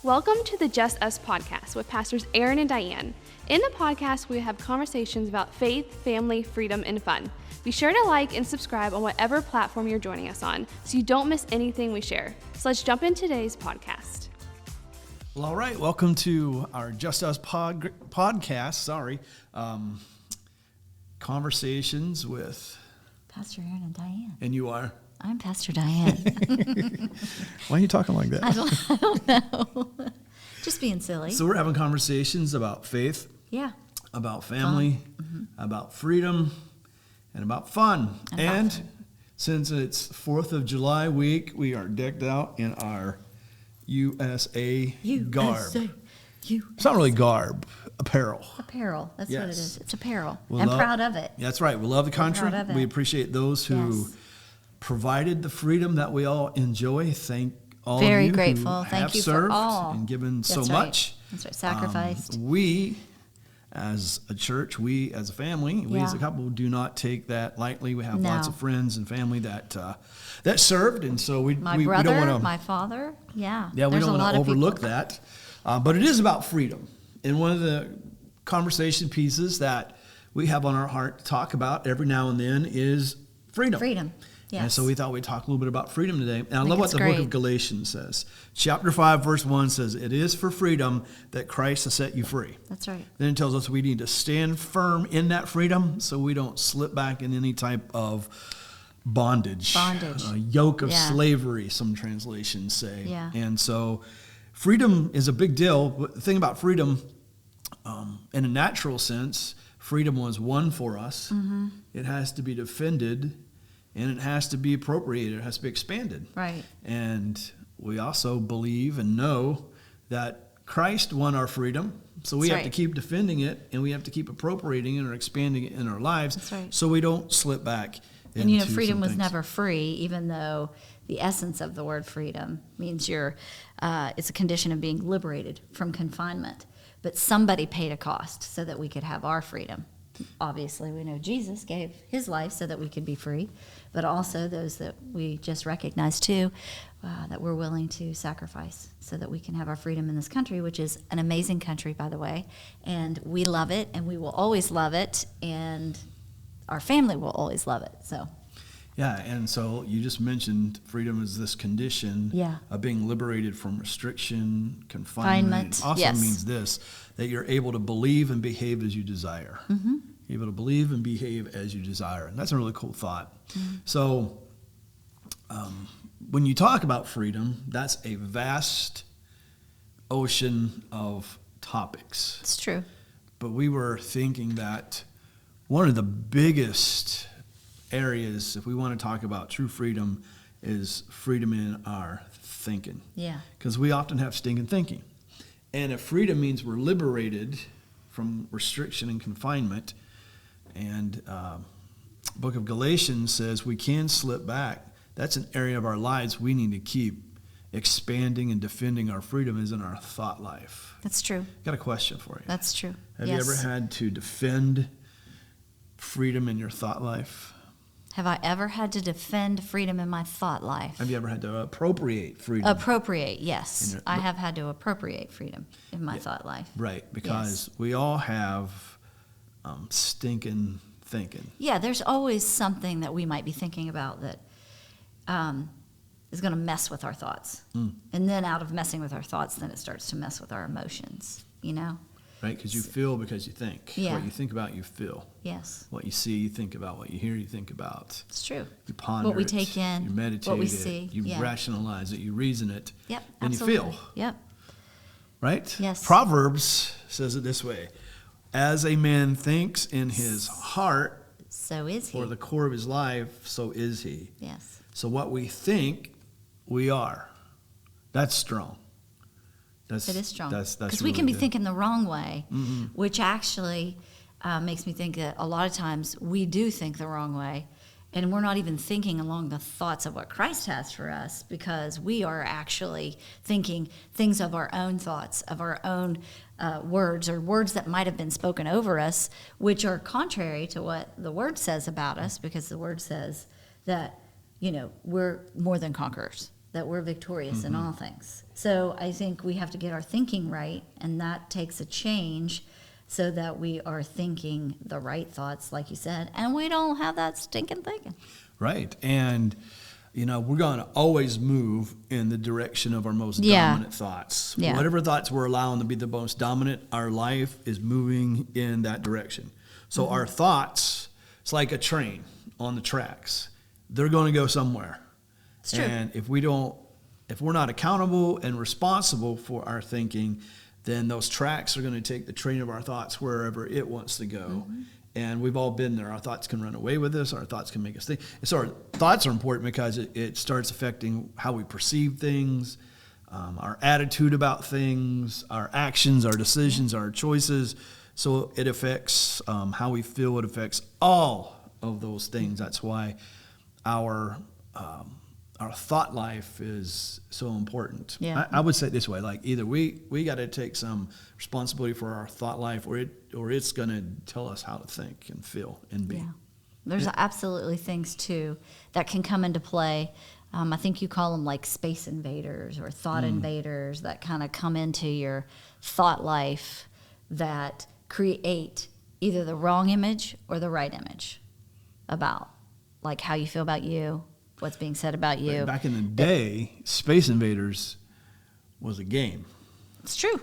Welcome to the Just Us podcast with Pastors Aaron and Diane. In the podcast, we have conversations about faith, family, freedom, and fun. Be sure to like and subscribe on whatever platform you're joining us on so you don't miss anything we share. So let's jump into today's podcast. Well, all right. Welcome to our Just Us podcast. Conversations with Pastor Aaron and Diane. And you are? I'm Pastor Diane. Why are you talking like that? I don't know. Just being silly. So we're having conversations about faith. Yeah. About family, about freedom, and about fun. And since it's 4th of July week, we are decked out in our USA garb. It's not really garb, apparel. Apparel, that's what it is. It's apparel. Proud of it. That's right. We love the country. We appreciate those who provided the freedom that we all enjoy. Thank all Very of you grateful. who Thank have you served for all. And given That's so right. much. That's right. Sacrificed. We, as a church, we as a family, we as a couple do not take that lightly. We have lots of friends and family that served, and so we My we brother, don't want to. my father, we don't want to overlook that. But it is about freedom, and one of the conversation pieces that we have on our heart to talk about every now and then is freedom. Freedom. Yes. And so we thought we'd talk a little bit about freedom today. And I love what the book of Galatians says. Chapter 5, verse 1 says, "It is for freedom that Christ has set you free." That's right. Then it tells us we need to stand firm in that freedom so we don't slip back in any type of bondage. A yoke of slavery, some translations say. Yeah. And so freedom is a big deal. But the thing about freedom, in a natural sense, freedom was won for us. Mm-hmm. It has to be defended. And it has to be appropriated. It has to be expanded. Right. And we also believe and know that Christ won our freedom. So we have to keep defending it, and we have to keep appropriating it or expanding it in our lives. That's right. So we don't slip back into into freedom was things. never free, even though the essence of the word freedom means it's a condition of being liberated from confinement. But somebody paid a cost so that we could have our freedom. Obviously, we know Jesus gave his life so that we could be free, but also those that we just recognized too, that we're willing to sacrifice so that we can have our freedom in this country, which is an amazing country, by the way, and we love it, and we will always love it, and our family will always love it. So. Yeah, and so you just mentioned freedom is this condition of being liberated from restriction, confinement. It also means this, that you're able to believe and behave as you desire. Mm-hmm. You're able to believe and behave as you desire. And that's a really cool thought. Mm-hmm. So when you talk about freedom, that's a vast ocean of topics. It's true. But we were thinking that one of the biggest areas, if we want to talk about true freedom, is freedom in our thinking. Yeah. Because we often have stinking thinking. And if freedom means we're liberated from restriction and confinement, and book of Galatians says we can slip back, that's an area of our lives we need to keep expanding and defending our freedom is in our thought life. That's true. Got a question for you. That's true. Have you ever had to defend freedom in your thought life? Have I ever had to defend freedom in my thought life? Have you ever had to appropriate freedom? Appropriate, yes. I have had to appropriate freedom in my thought life. Right, because we all have stinking thinking. Yeah, there's always something that we might be thinking about that is going to mess with our thoughts. Mm. And then out of messing with our thoughts, then it starts to mess with our emotions, you know? Right, because you feel because you think. Yeah. What you think about, you feel. Yes. What you see, you think about. What you hear, you think about. It's true. You ponder what we take in, you meditate what we see. You rationalize it, you reason it. Yep, and absolutely. you feel. Yep. Right? Yes. Proverbs says it this way, as a man thinks in his heart, so is he. Or the core of his life, so is he. Yes. So what we think, we are. That's strong. It is strong. That's because really we can be good. thinking the wrong way, mm-hmm. which actually makes me think that a lot of times we do think the wrong way, and we're not even thinking along the thoughts of what Christ has for us, because we are actually thinking things of our own thoughts, of our own words, or words that might have been spoken over us, which are contrary to what the Word says about us, because the Word says that, you know, we're more than conquerors. that we're victorious in all things. So I think we have to get our thinking right, and that takes a change so that we are thinking the right thoughts, like you said, and we don't have that stinking thinking. Right. And, we're going to always move in the direction of our most dominant thoughts. Yeah. Whatever thoughts we're allowing to be the most dominant, our life is moving in that direction. So our thoughts, it's like a train on the tracks. They're going to go somewhere. It's true. And if we're not accountable and responsible for our thinking, then those tracks are going to take the train of our thoughts wherever it wants to go. And we've all been there. Our thoughts can run away with us. Our thoughts can make us think. So our thoughts are important because it starts affecting how we perceive things, our attitude about things, our actions, our decisions, our choices. So it affects how we feel. It affects all of those things. That's why our thought life is so important. Yeah. I would say it this way, like either we got to take some responsibility for our thought life or it's going to tell us how to think and feel and be. Yeah. There's absolutely things, too, that can come into play. I think you call them like space invaders or thought invaders that kind of come into your thought life that create either the wrong image or the right image about like how you feel about you, what's being said about you. Back in the day, Space Invaders was a game. It's true.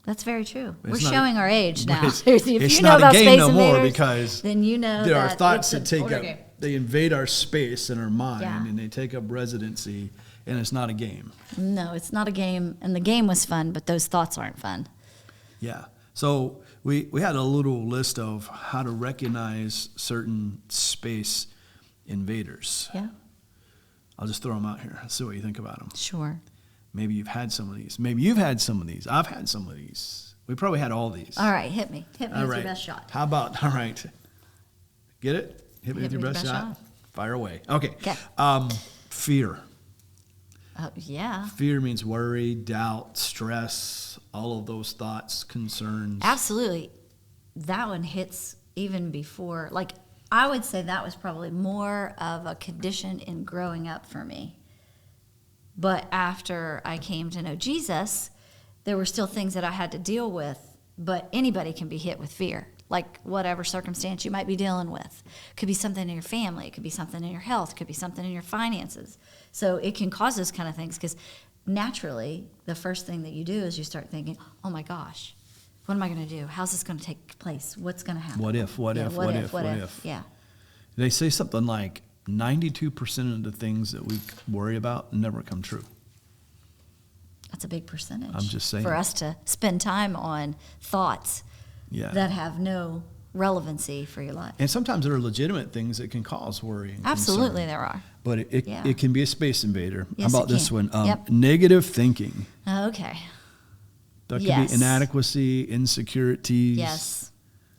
That's very true. But We're it's not showing our age now. It's if you know not about a game Space no Invaders, more because then you know there that are thoughts it's that an take older up, game. they invade our space and our mind, Yeah. and they take up residency, and it's not a game. No, it's not a game, and the game was fun, but those thoughts aren't fun. Yeah. So we had a little list of how to recognize certain space invaders. Yeah, I'll just throw them out here. See what you think about them. sure. Maybe you've had some of these. Maybe you've had some of these. I've had some of these. We probably had all these. All right, hit me. Hit me All with right. your best shot. How about, all right. Get it? Hit me with your best shot. Fire away. Okay. Fear. Yeah. Fear means worry, doubt, stress, all of those thoughts, concerns. Absolutely. That one hits even before, like, I would say that was probably more of a condition in growing up for me. But after I came to know Jesus, there were still things that I had to deal with, but anybody can be hit with fear, like whatever circumstance you might be dealing with. It could be something in your family, it could be something in your health, it could be something in your finances. So it can cause those kind of things because naturally, the first thing that you do is you start thinking, oh my gosh, what am I going to do? How's this going to take place? What's going to happen? What if? Yeah. They say something like 92% of the things that we worry about never come true. That's a big percentage. I'm just saying. For us to spend time on thoughts that have no relevancy for your life. And sometimes there are legitimate things that can cause worry and Absolutely concern. there are. But it can be a space invader. Yes, How about it this can. one? Negative thinking. Okay. That could be inadequacy, insecurities.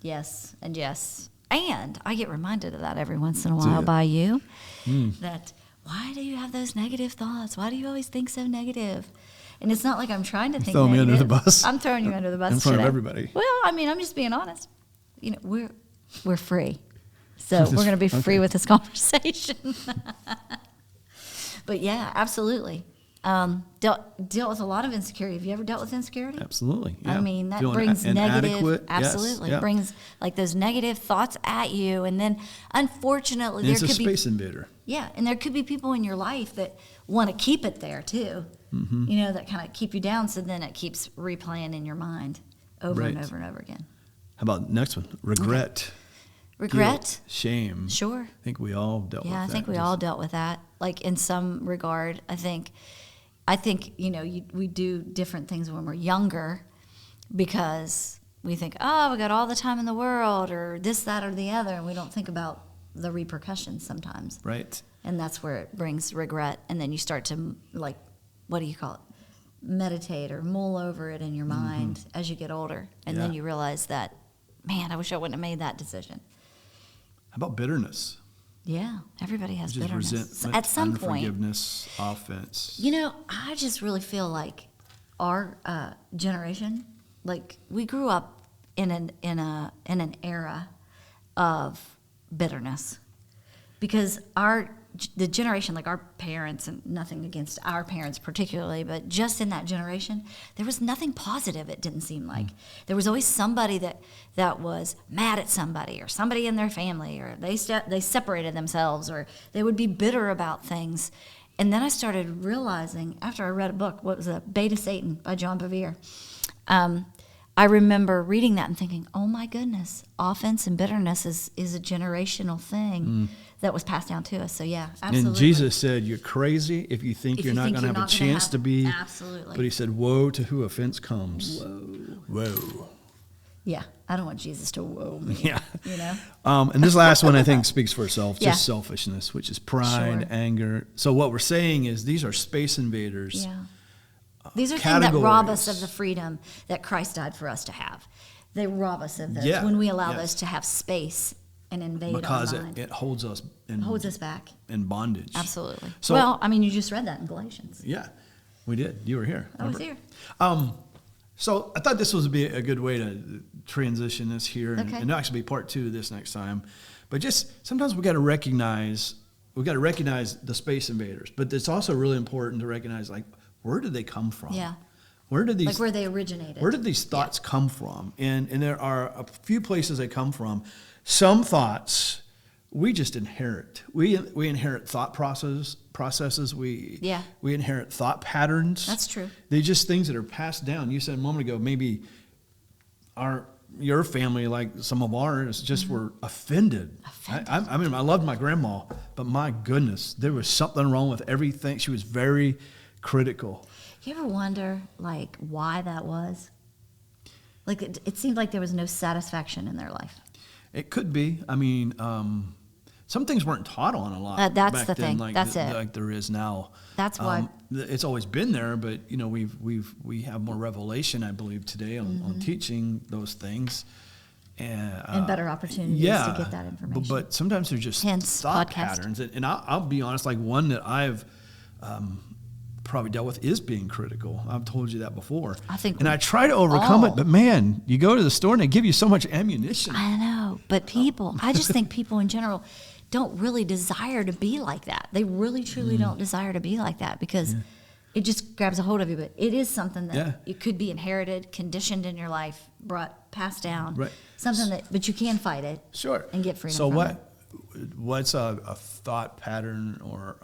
Yes, and yes. And I get reminded of that every once in a while by you. That, why do you have those negative thoughts? Why do you always think so negative? And it's not like I'm trying to think Throw me negative. under the bus. I'm throwing you under the bus in front today. of everybody. Well, I mean, I'm just being honest. You know, we're free. So we're going to be free with this conversation. But yeah, absolutely. Dealt with a lot of insecurity. Have you ever dealt with insecurity? Absolutely. Yeah. I mean, that Feeling brings negative. inadequate. Absolutely, Yes, yeah. brings like those negative thoughts at you, and then unfortunately, And there it's a could space be invader. yeah, and there could be people in your life that want to keep it there too. Mm-hmm. You know, that kind of keep you down. So then it keeps replaying in your mind over and over and over again. How about next one? Regret. Regret, Guilt, shame. sure. I think we all dealt with that. Yeah, I think we all dealt with that. Like in some regard, I think you know we do different things when we're younger because we think, oh, we got all the time in the world, or this, that, or the other, and we don't think about the repercussions sometimes. Right. And that's where it brings regret, and then you start to like, what do you call it? Meditate or mull over it in your mind as you get older, and then you realize that, man, I wish I wouldn't have made that decision. How about bitterness? Yeah, everybody has Which is bitterness. resentment, At some point, unforgiveness, offense. you know, I just really feel like our generation, like we grew up in an era of bitterness, because our the generation, like our parents, and nothing against our parents particularly, but just in that generation, there was nothing positive, it didn't seem like. There was always somebody that was mad at somebody, or somebody in their family, or they separated themselves, or they would be bitter about things. And then I started realizing, after I read a book, what was it, Beta Satan by John Bevere, I remember reading that and thinking, oh my goodness, offense and bitterness is a generational thing that was passed down to us. So yeah, absolutely. And Jesus said, you're crazy if you think you're not going to have a chance to be. Absolutely. But he said, woe to who offense comes. Whoa. Yeah, I don't want Jesus to woe me. Yeah. You know? And this last one, I think, speaks for itself, just selfishness, which is pride, anger. So what we're saying is these are space invaders. Yeah. These are things that rob us of the freedom that Christ died for us to have. They rob us of those when we allow those to have space and invade because our mind. it holds us back in bondage. Absolutely. So, well, I mean, you just read that in Galatians. Yeah, we did. You were here. I was here. So I thought this would be a good way to transition this here, and actually be part 2 of this next time. But just sometimes we got to recognize the space invaders, but it's also really important to recognize, like, where did they come from? Yeah. Where did where they originated? Where did these thoughts come from? And there are a few places they come from. Some thoughts we just inherit. We inherit thought processes. We inherit thought patterns. That's true. They're just things that are passed down. You said a moment ago, maybe your family, like some of ours, just were offended. I mean, I loved my grandma, but my goodness, there was something wrong with everything. She was very critical. You ever wonder, like, why that was? Like, it seemed like there was no satisfaction in their life. It could be. I mean, some things weren't taught on a lot. That's back the then, thing. like That's it. Like there is now. That's why it's always been there, but you know, we have more revelation, I believe, today on teaching those things, and better opportunities to get that information. But sometimes they're just thought patterns, and I'll be honest. Like one that I've probably dealt with is being critical. I've told you that before. I try to overcome it, but man, you go to the store and they give you so much ammunition. I know, but I just think people in general don't really desire to be like that. They really, truly don't desire to be like that because it just grabs a hold of you. But it is something that it could be inherited, conditioned in your life, passed down. Right. Something but you can fight it. Sure. And get freedom. So from it. What's a thought pattern or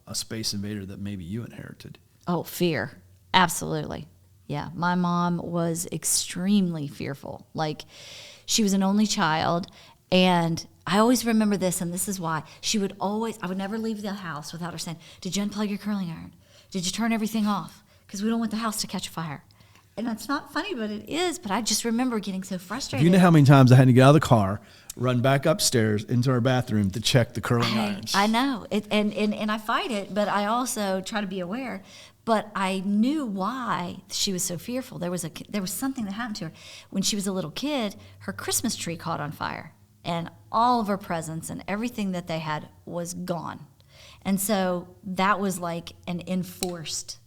a space invader that maybe you inherited? Oh, fear. Absolutely. Yeah. My mom was extremely fearful. Like, she was an only child, and I always remember this, and this is why. I would never leave the house without her saying, did you unplug your curling iron? Did you turn everything off? Because we don't want the house to catch fire. And it's not funny, but it is. But I just remember getting so frustrated. You know how many times I had to get out of the car, run back upstairs into our bathroom to check the curling irons. I know. And I fight it, but I also try to be aware. But I knew why she was so fearful. There was something that happened to her. When she was a little kid, her Christmas tree caught on fire. And all of her presents and everything that they had was gone. And so that was like an enforcement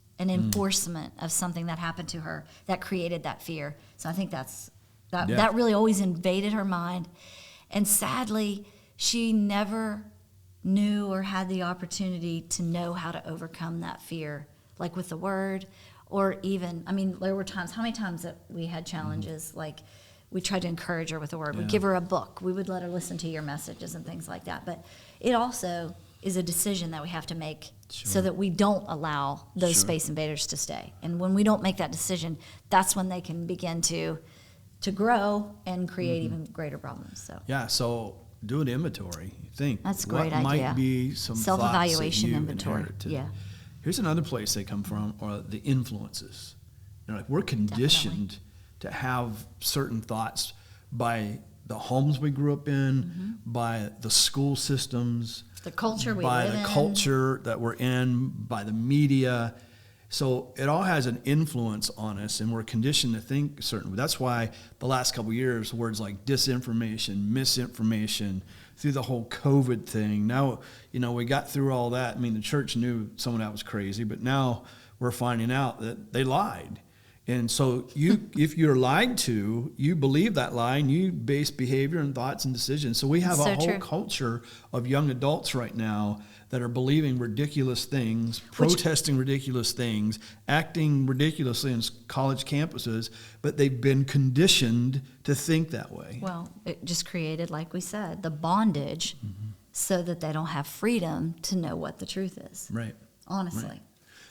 of something that happened to her that created that fear. So I think that really always invaded her mind. And sadly, she never knew or had the opportunity to know how to overcome that fear, like with the word, or even, I mean, there were times, how many times that we had challenges, like we tried to encourage her with the word. We'd give her a book. We would let her listen to your messages and things like that. But it also is a decision that we have to make so that we don't allow those space invaders to stay. And when we don't make that decision, that's when they can begin to grow and create even greater problems. So do an inventory. Think that's a great what idea. Might be some self-evaluation inventory. Inventory. Yeah. Here's another place they come from, or the influences. You know, like we're conditioned to have certain thoughts by the homes we grew up in, by the school systems, the culture culture that we're in, by the media. So it all has an influence on us, and we're conditioned to think certain. That's why the last couple of years, words like disinformation, misinformation, through the whole COVID thing. Now, you know, we got through all that. I mean, the church knew some of that was crazy, but now we're finding out that they lied. And so if you're lied to, you believe that lie and you base behavior and thoughts and decisions. So we have a whole culture of young adults right now that are believing ridiculous things, protesting ridiculous things, acting ridiculously in college campuses, but they've been conditioned to think that way. Well, it just created, like we said, the bondage so that they don't have freedom to know what the truth is. Right. Honestly. Right.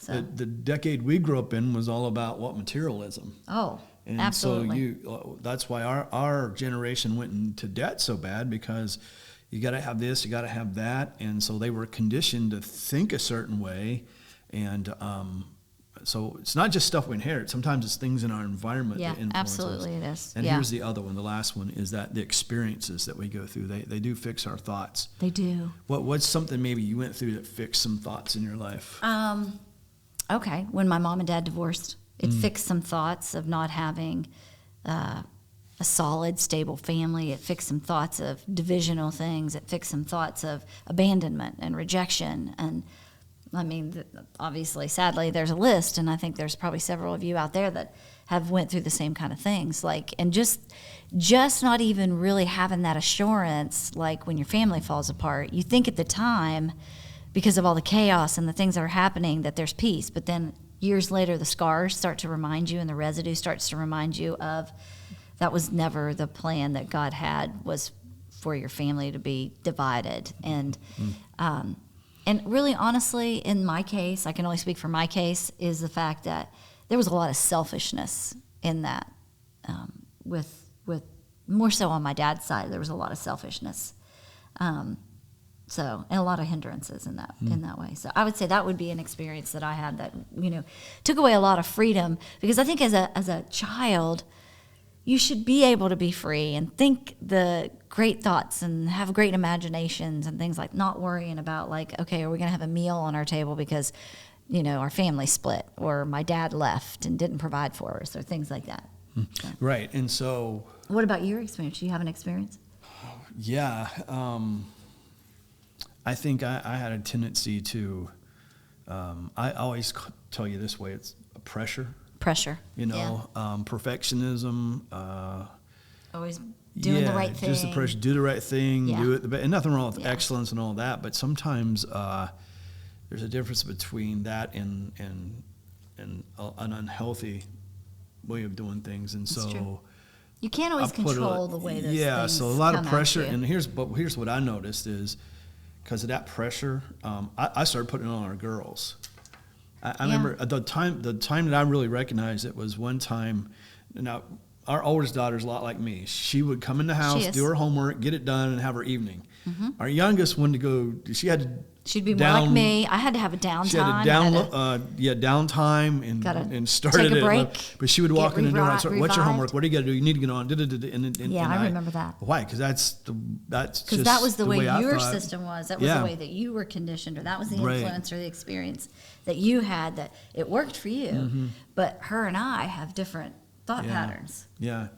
So. The decade we grew up in was all about materialism. Oh, and absolutely. So that's why our generation went into debt so bad, because you got to have this, you got to have that, and so they were conditioned to think a certain way, and so it's not just stuff we inherit. Sometimes it's things in our environment that influence absolutely us. It is. And here's the other one, the last one, is that the experiences that we go through, they do fix our thoughts. They do. What's something maybe you went through that fixed some thoughts in your life? Okay, when my mom and dad divorced, it fixed some thoughts of not having a solid, stable family. It fixed some thoughts of divisional things. It fixed some thoughts of abandonment and rejection. And I mean, obviously, sadly, there's a list, and I think there's probably several of you out there that have went through the same kind of things. Like, and just not even really having that assurance, like when your family falls apart, you think at the time, because of all the chaos and the things that are happening, that there's peace. But then years later, the scars start to remind you, and the residue starts to remind you of that was never the plan that God had, was for your family to be divided. And really, honestly, in my case, I can only speak for my case, is the fact that there was a lot of selfishness in that. With more so on my dad's side, there was a lot of selfishness. So, and a lot of hindrances in that way. So I would say that would be an experience that I had that, took away a lot of freedom, because I think as a child, you should be able to be free and think the great thoughts and have great imaginations and things, like not worrying about, like, okay, are we going to have a meal on our table because, our family split, or my dad left and didn't provide for us, or things like that. So. Right. And so, what about your experience? Do you have an experience? Yeah. I think I had a tendency to, I always tell you this way, it's a pressure. Perfectionism. Always doing the right thing. Just the pressure, do the right thing, do it, and nothing wrong with excellence and all that, but sometimes there's a difference between that and an unhealthy way of doing things, and That's so true. You can't always control the way those things so a lot of come pressure, at you. and here's what I noticed is, because of that pressure, I started putting it on our girls. I remember the time that I really recognized it was one time. Now, our oldest daughter's a lot like me. She would come in the house, do her homework, get it done, and have her evening. Mm-hmm. Our youngest wanted to go. She'd be more like me. I had to have a downtime. She had a downtime and started take a break, but she would walk in the door and say, "What's your homework? What do you got to do? You need to get on." I remember that. Why? Because because that was the way your thought. System was. That was the way that you were conditioned, or that was the influence or the experience that you had. That it worked for you, but her and I have different thought patterns. Yeah.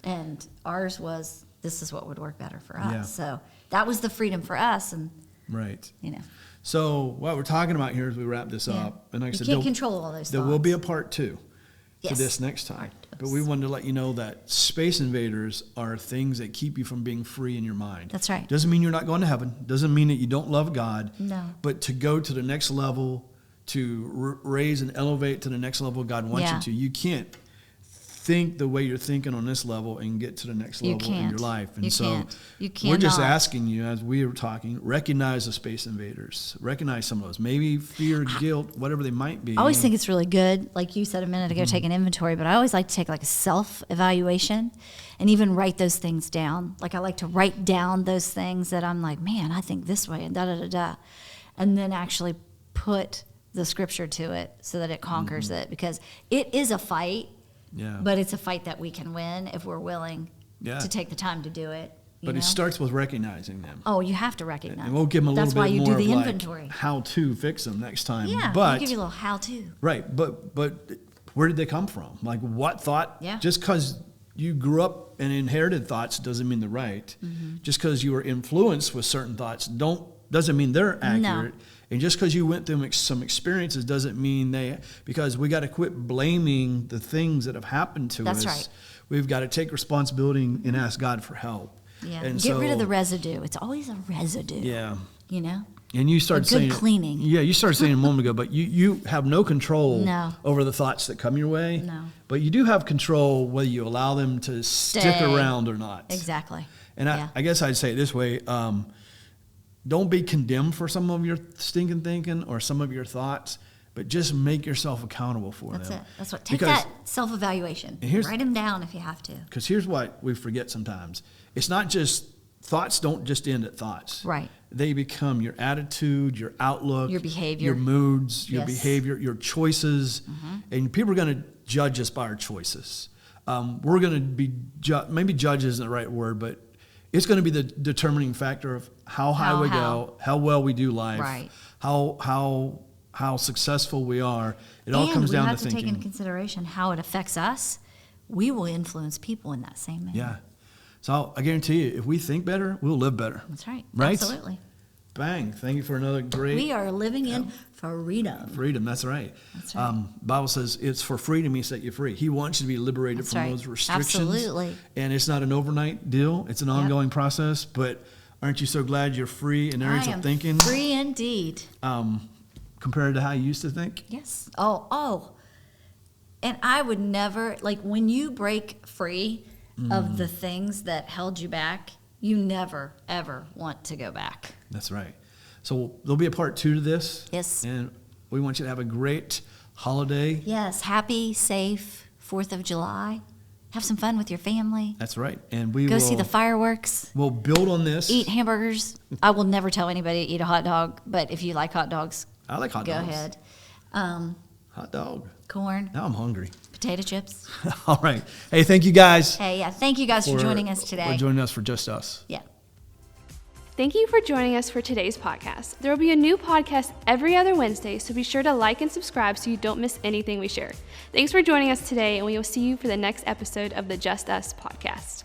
And ours was, this is what would work better for us. Yeah. So that was the freedom for us, and So what we're talking about here as we wrap this up, and like I said, you can't control all those thoughts. There will be a part 2 to this next time. But we wanted to let you know that space invaders are things that keep you from being free in your mind. That's right. Doesn't mean you're not going to heaven. Doesn't mean that you don't love God. No. But to go to the next level, to raise and elevate to the next level God wants you to, you can't think the way you're thinking on this level and get to the next level in your life. And we're just asking you, as we were talking, recognize the space invaders. Recognize some of those. Maybe fear, guilt, whatever they might be. I always think it's really good, like you said a minute ago, take an inventory, but I always like to take like a self-evaluation and even write those things down. Like I like to write down those things that I'm like, man, I think this way, and da-da-da-da. And then actually put the scripture to it so that it conquers it, because it is a fight. Yeah. But it's a fight that we can win if we're willing to take the time to do it. But it starts with recognizing them. Oh, you have to recognize. And we'll give them a little bit more do the of inventory. How to fix them next time. Yeah, but we'll give you a little how to. Right, but where did they come from? Like what thought? Yeah. Just because you grew up and inherited thoughts doesn't mean they're right. Mm-hmm. Just because you were influenced with certain thoughts doesn't mean they're accurate. No. And just because you went through some experiences doesn't mean because we got to quit blaming the things that have happened to us. That's right. We've got to take responsibility and ask God for help. Yeah. And get rid of the residue. It's always a residue. Yeah. You know? And you started saying cleaning. Yeah, you started saying a moment ago, but you have no control over the thoughts that come your way. No. But you do have control whether you allow them to stick around or not. Exactly. And I guess I'd say it this way. Don't be condemned for some of your stinking thinking or some of your thoughts, but just make yourself accountable for them. That's it. That's what. Take that self-evaluation. Write them down if you have to. Because here's what we forget sometimes. It's not just, thoughts don't just end at thoughts. Right. They become your attitude, your outlook, your behavior, your moods, your behavior, your choices. And people are going to judge us by our choices. We're going to be, maybe judge isn't the right word, but it's going to be the determining factor of how high we go, how well we do life, right. how successful we are. It all comes down to thinking. And we have to take into consideration how it affects us. We will influence people in that same manner. Yeah. So I guarantee you, if we think better, we'll live better. That's right. Right? Absolutely. Bang. Thank you for another great... We are living in freedom. Freedom, that's right. That's right. Bible says it's for freedom He set you free. He wants you to be liberated from those restrictions. Absolutely. And it's not an overnight deal. It's an ongoing process. But aren't you so glad you're free in areas of thinking? Free indeed. Compared to how you used to think? Yes. Oh. And I would never, when you break free of the things that held you back, you never, ever want to go back. That's right. So there'll be a part 2 to this. Yes. And we want you to have a great holiday. Yes. Happy, safe 4th of July. Have some fun with your family. That's right. And we go will see the fireworks. We'll build on this. Eat hamburgers. I will never tell anybody to eat a hot dog, but if you like hot dogs, I like hot dogs. Go ahead. Hot dog. Corn. Now I'm hungry. Potato chips. All right. Hey, thank you guys. Hey, yeah. Thank you guys for joining us today. For joining us for Just Us. Yeah. Thank you for joining us for today's podcast. There will be a new podcast every other Wednesday, so be sure to like and subscribe so you don't miss anything we share. Thanks for joining us today, and we will see you for the next episode of the Just Us podcast.